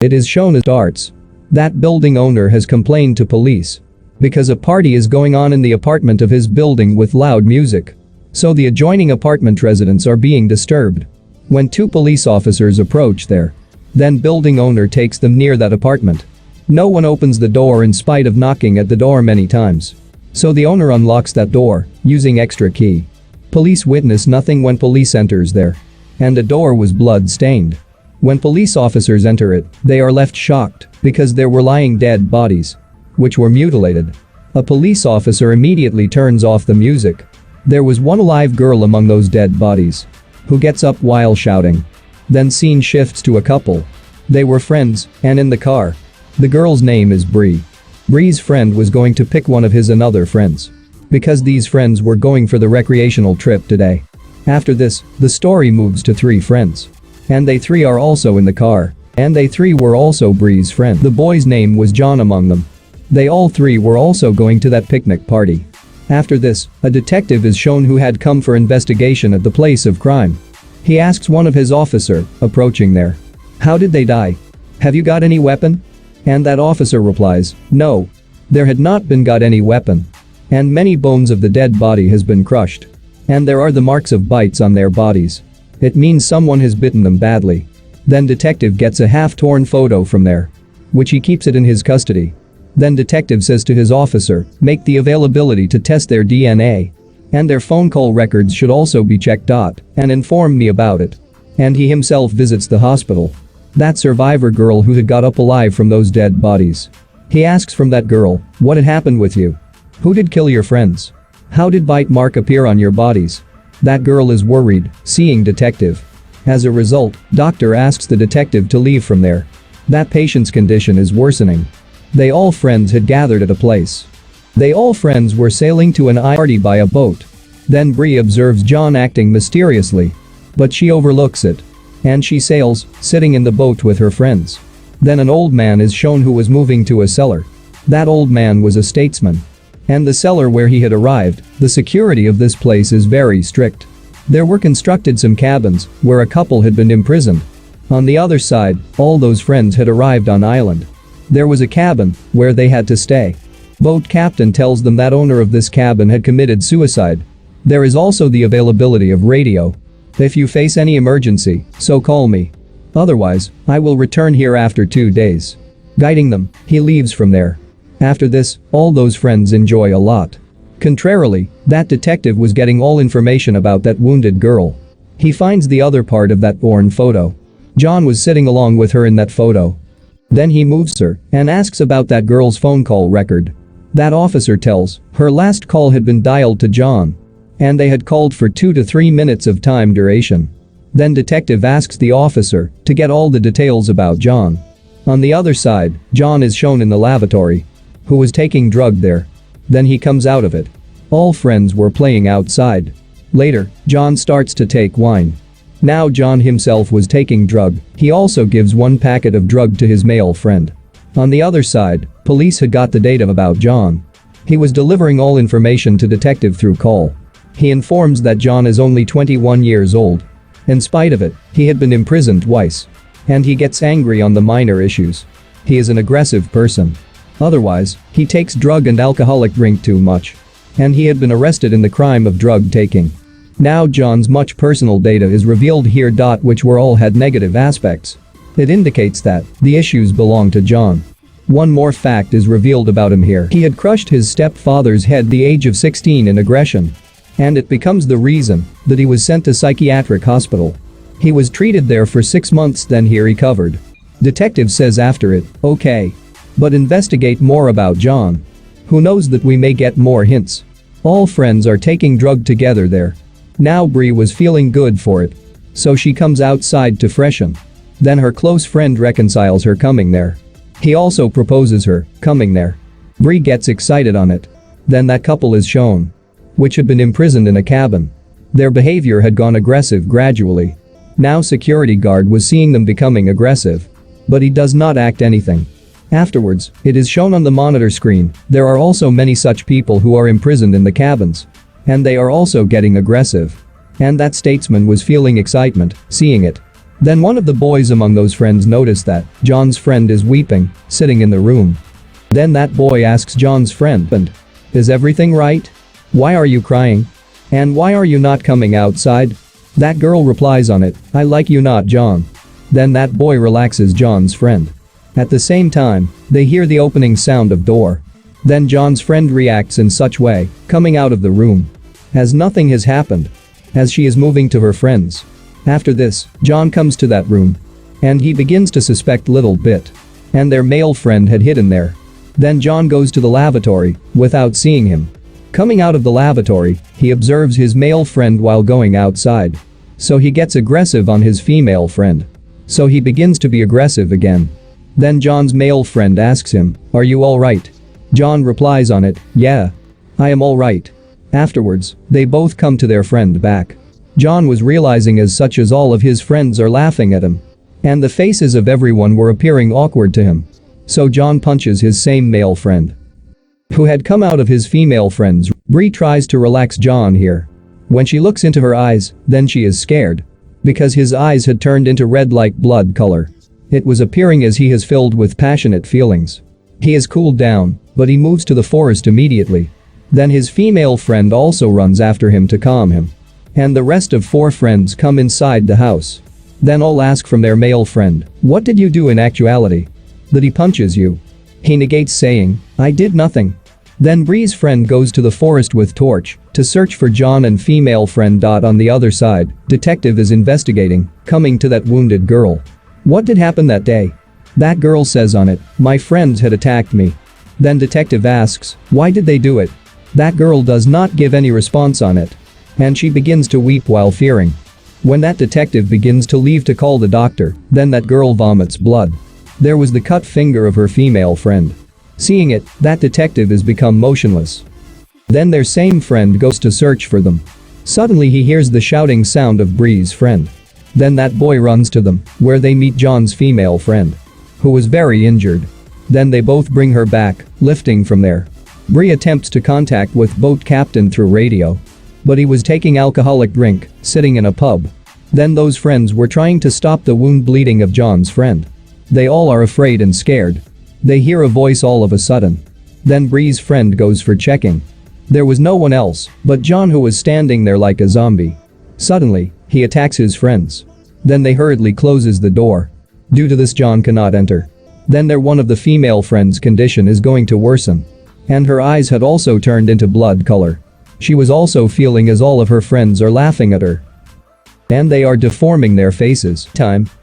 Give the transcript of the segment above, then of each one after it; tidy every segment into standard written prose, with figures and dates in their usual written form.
It is shown as starts. That building owner has complained to police because a party is going on in the apartment of his building with loud music. So the adjoining apartment residents are being disturbed. When 2 police officers approach there, then building owner takes them near that apartment. No one opens the door in spite of knocking at the door many times. So the owner unlocks that door using extra key. Police witness nothing when police enters there. And the door was blood-stained. When police officers enter it, they are left shocked because there were lying dead bodies, which were mutilated. A police officer immediately turns off the music. There was one alive girl among those dead bodies, who gets up while shouting. Then scene shifts to a couple. They were friends, and in the car. The girl's name is Brie. Brie's friend was going to pick one of his another friends, because these friends were going for the recreational trip today. After this, the story moves to 3 friends. And they 3 are also in the car. And they 3 were also Brie's friend. The boy's name was John among them. They all 3 were also going to that picnic party. After this, a detective is shown who had come for investigation at the place of crime. He asks one of his officer, approaching there, "How did they die? Have you got any weapon?" And that officer replies, "No. There had not been got any weapon. And many bones of the dead body has been crushed. And there are the marks of bites on their bodies. It means someone has bitten them badly." Then detective gets a half-torn photo from there, which he keeps it in his custody. Then detective says to his officer, "Make the availability to test their DNA. And their phone call records should also be checked out, and inform me about it." And he himself visits the hospital. That survivor girl who had got up alive from those dead bodies. He asks from that girl, "What had happened with you? Who did kill your friends? How did bite mark appear on your bodies?" That girl is worried, seeing detective. As a result, doctor asks the detective to leave from there. That patient's condition is worsening. They all friends had gathered at a place. They all friends were sailing to an party by a boat. Then Brie observes John acting mysteriously. But she overlooks it. And she sails, sitting in the boat with her friends. Then an old man is shown who was moving to a cellar. That old man was a statesman. And the cellar where he had arrived, the security of this place is very strict. There were constructed some cabins where a couple had been imprisoned. On the other side, all those friends had arrived on island. There was a cabin where they had to stay. Boat captain tells them that owner of this cabin had committed suicide. There is also the availability of radio. If you face any emergency, so call me. Otherwise, I will return here after 2 days. Guiding them, he leaves from there. After this, all those friends enjoy a lot. Contrarily, that detective was getting all information about that wounded girl. He finds the other part of that torn photo. John was sitting along with her in that photo. Then he moves her and asks about that girl's phone call record. That officer tells her last call had been dialed to John. And they had called for 2 to 3 minutes of time duration. Then detective asks the officer to get all the details about John. On the other side, John is shown in the lavatory, who was taking drug there. Then he comes out of it. All friends were playing outside. Later, John starts to take wine. Now John himself was taking drug. He also gives 1 packet of drug to his male friend. On the other side, police had got the data about John. He was delivering all information to detective through call. He informs that John is only 21 years old. In spite of it, he had been imprisoned twice. And he gets angry on the minor issues. He is an aggressive person. Otherwise, he takes drug and alcoholic drink too much. And he had been arrested in the crime of drug taking. Now John's much personal data is revealed here. Which were all had negative aspects. It indicates that the issues belong to John. One more fact is revealed about him here. He had crushed his stepfather's head at the age of 16 in aggression. And it becomes the reason that he was sent to psychiatric hospital. He was treated there for 6 months, then he recovered. Detective says after it, "Okay. But investigate more about John. Who knows that we may get more hints." All friends are taking drug together there. Now Brie was feeling good for it. So she comes outside to freshen. Then her close friend reconciles her coming there. He also proposes her coming there. Brie gets excited on it. Then that couple is shown, which had been imprisoned in a cabin. Their behavior had gone aggressive gradually. Now security guard was seeing them becoming aggressive. But he does not act anything. Afterwards, it is shown on the monitor screen, there are also many such people who are imprisoned in the cabins. And they are also getting aggressive. And that statesman was feeling excitement, seeing it. Then one of the boys among those friends noticed that John's friend is weeping, sitting in the room. Then that boy asks John's friend, "And is everything right? Why are you crying? And why are you not coming outside?" That girl replies on it, "I like you not, John." Then that boy relaxes John's friend. At the same time, they hear the opening sound of door. Then John's friend reacts in such way, coming out of the room. As nothing has happened. As she is moving to her friends. After this, John comes to that room. And he begins to suspect little bit. And their male friend had hidden there. Then John goes to the lavatory, without seeing him. Coming out of the lavatory, he observes his male friend while going outside. So he gets aggressive on his female friend. So he begins to be aggressive again. Then John's male friend asks him, "Are you alright?" John replies on it, "Yeah. I am alright." Afterwards, they both come to their friend back. John was realizing as such as all of his friends are laughing at him. And the faces of everyone were appearing awkward to him. So John punches his same male friend. Who had come out of his female friends. Brie tries to relax John here. When she looks into her eyes, then she is scared. Because his eyes had turned into red like blood color. It was appearing as he is filled with passionate feelings. He has cooled down, but he moves to the forest immediately. Then his female friend also runs after him to calm him. And the rest of 4 friends come inside the house. Then all ask from their male friend, "What did you do in actuality? That he punches you?" He negates saying, "I did nothing." Then Brie's friend goes to the forest with torch to search for John and female friend. On the other side, detective is investigating, coming to that wounded girl. What did happen that day? That girl says on it, "My friends had attacked me." Then detective asks, "Why did they do it?" That girl does not give any response on it. And she begins to weep while fearing. When that detective begins to leave to call the doctor, then that girl vomits blood. There was the cut finger of her female friend. Seeing it, that detective is become motionless. Then their same friend goes to search for them. Suddenly he hears the shouting sound of Brie's friend. Then that boy runs to them, where they meet John's female friend. Who was very injured. Then they both bring her back, lifting from there. Brie attempts to contact with boat captain through radio. But he was taking alcoholic drink, sitting in a pub. Then those friends were trying to stop the wound bleeding of John's friend. They all are afraid and scared. They hear a voice all of a sudden. Then Brie's friend goes for checking. There was no one else but John, who was standing there like a zombie. Suddenly, he attacks his friends. Then they hurriedly closes the door. Due to this, John cannot enter. Then one of the female friend's condition is going to worsen. And her eyes had also turned into blood color. She was also feeling as all of her friends are laughing at her. And they are deforming their faces.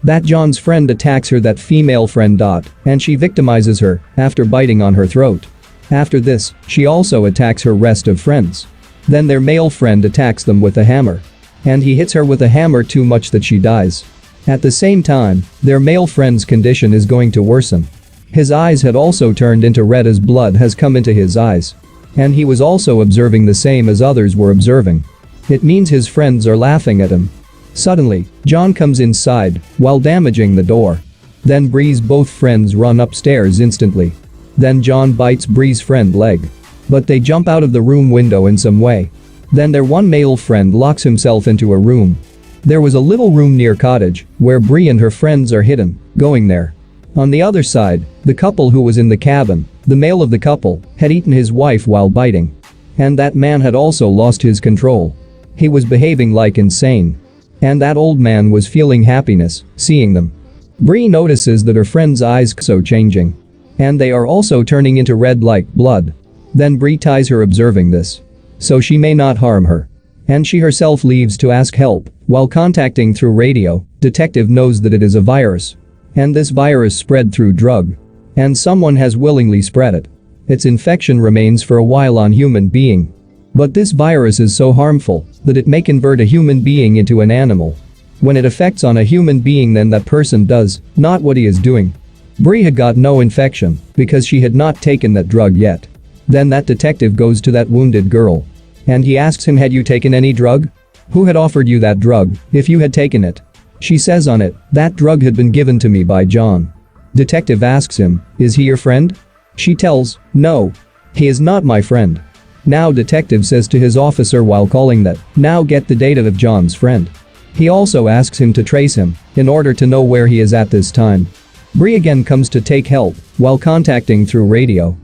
That John's friend attacks her, that female friend. And she victimizes her after biting on her throat. After this, she also attacks her rest of friends. Then their male friend attacks them with a hammer. And he hits her with a hammer too much that she dies. At the same time, their male friend's condition is going to worsen. His eyes had also turned into red as blood has come into his eyes. And he was also observing the same as others were observing. It means his friends are laughing at him. Suddenly, John comes inside while damaging the door. Then Brie's both friends run upstairs instantly. Then John bites Brie's friend leg. But they jump out of the room window in some way. Then their one male friend locks himself into a room. There was a little room near cottage where Brie and her friends are hidden, going there. On the other side, the couple who was in the cabin, the male of the couple, had eaten his wife while biting. And that man had also lost his control. He was behaving like insane. And that old man was feeling happiness, seeing them. Brie notices that her friend's eyes so changing. And they are also turning into red like blood. Then Brie ties her observing this. So she may not harm her. And she herself leaves to ask help. While contacting through radio, detective knows that it is a virus. And this virus spread through drug. And someone has willingly spread it. Its infection remains for a while on human being. But this virus is so harmful that it may convert a human being into an animal. When it affects on a human being, then that person does not what he is doing. Brie had got no infection because she had not taken that drug yet. Then that detective goes to that wounded girl. And he asks him, "Had you taken any drug? Who had offered you that drug if you had taken it?" She says on it, "That drug had been given to me by John." Detective asks him, "Is he your friend?" She tells, "No. He is not my friend." Now detective says to his officer while calling that, "Now get the data of John's friend." He also asks him to trace him in order to know where he is at this time. Brie again comes to take help while contacting through radio.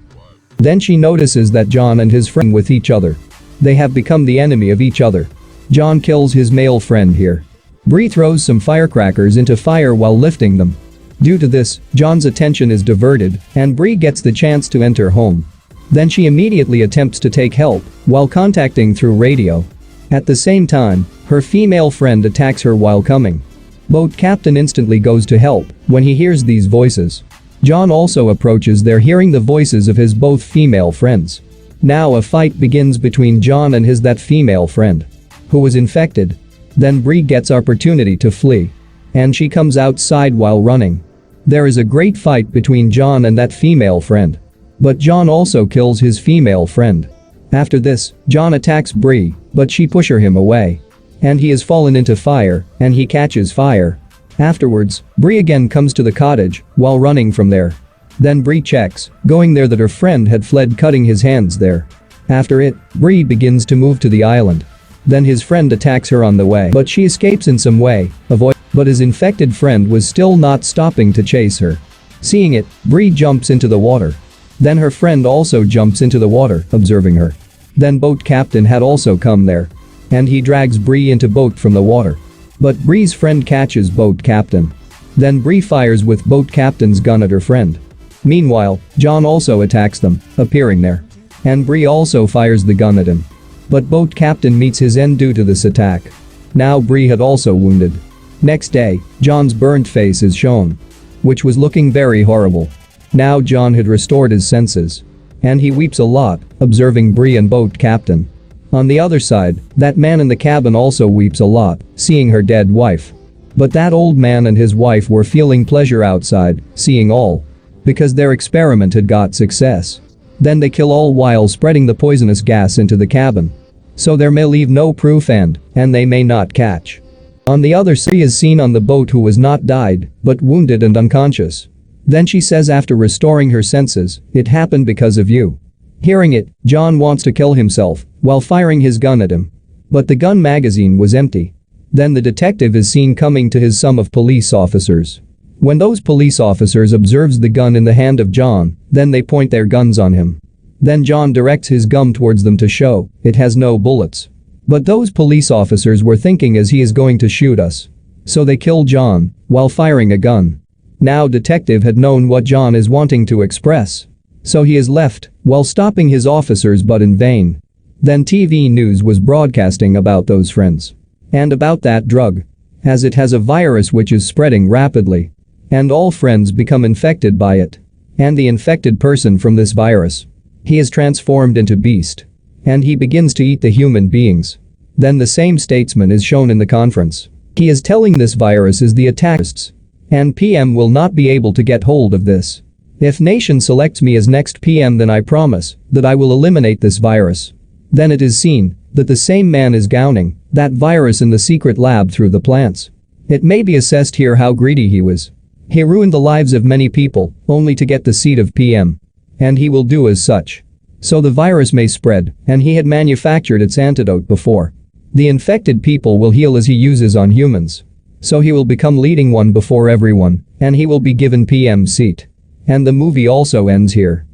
Then she notices that John and his friend with each other. They have become the enemy of each other. John kills his male friend here. Brie throws some firecrackers into fire while lifting them. Due to this, John's attention is diverted and Brie gets the chance to enter home. Then she immediately attempts to take help while contacting through radio. At the same time, her female friend attacks her while coming. Boat captain instantly goes to help when he hears these voices. John also approaches there hearing the voices of his both female friends. Now a fight begins between John and that female friend, who was infected. Then Brie gets opportunity to flee. And she comes outside while running. There is a great fight between John and that female friend. But John also kills his female friend. After this, John attacks Brie, but she pushes him away. And he has fallen into fire, and he catches fire. Afterwards, Brie again comes to the cottage while running from there. Then Brie checks, going there that her friend had fled cutting his hands there. After it, Brie begins to move to the island. Then his friend attacks her on the way, but she escapes in some way, but his infected friend was still not stopping to chase her. Seeing it, Brie jumps into the water. Then her friend also jumps into the water, observing her. Then boat captain had also come there. And he drags Brie into boat from the water. But Brie's friend catches boat captain. Then Brie fires with boat captain's gun at her friend. Meanwhile, John also attacks them, appearing there. And Brie also fires the gun at him. But boat captain meets his end due to this attack. Now Brie had also wounded. Next day, John's burnt face is shown. Which was looking very horrible. Now John had restored his senses. And he weeps a lot, observing Brie and boat captain. On the other side, that man in the cabin also weeps a lot, seeing her dead wife. But that old man and his wife were feeling pleasure outside, seeing all. Because their experiment had got success. Then they kill all while spreading the poisonous gas into the cabin. So there may leave no proof and they may not catch. On the other side is seen on the boat who was not died, but wounded and unconscious. Then she says after restoring her senses, "It happened because of you." Hearing it, John wants to kill himself while firing his gun at him. But the gun magazine was empty. Then the detective is seen coming to his sum of police officers. When those police officers observes the gun in the hand of John, then they point their guns on him. Then John directs his gun towards them to show it has no bullets. But those police officers were thinking as he is going to shoot us. So they kill John while firing a gun. Now detective had known what John is wanting to express. So he is left while stopping his officers but in vain. Then TV news was broadcasting about those friends. And about that drug. As it has a virus which is spreading rapidly. And all friends become infected by it. And the infected person from this virus. He is transformed into beast. And he begins to eat the human beings. Then the same statesman is shown in the conference. He is telling this virus is the attackists. And PM will not be able to get hold of this. If nation selects me as next PM, then I promise that I will eliminate this virus. Then it is seen that the same man is gowning that virus in the secret lab through the plants. It may be assessed here how greedy he was. He ruined the lives of many people only to get the seat of PM. And he will do as such. So the virus may spread, and he had manufactured its antidote before. The infected people will heal as he uses on humans. So he will become leading one before everyone, and he will be given PM seat. And the movie also ends here.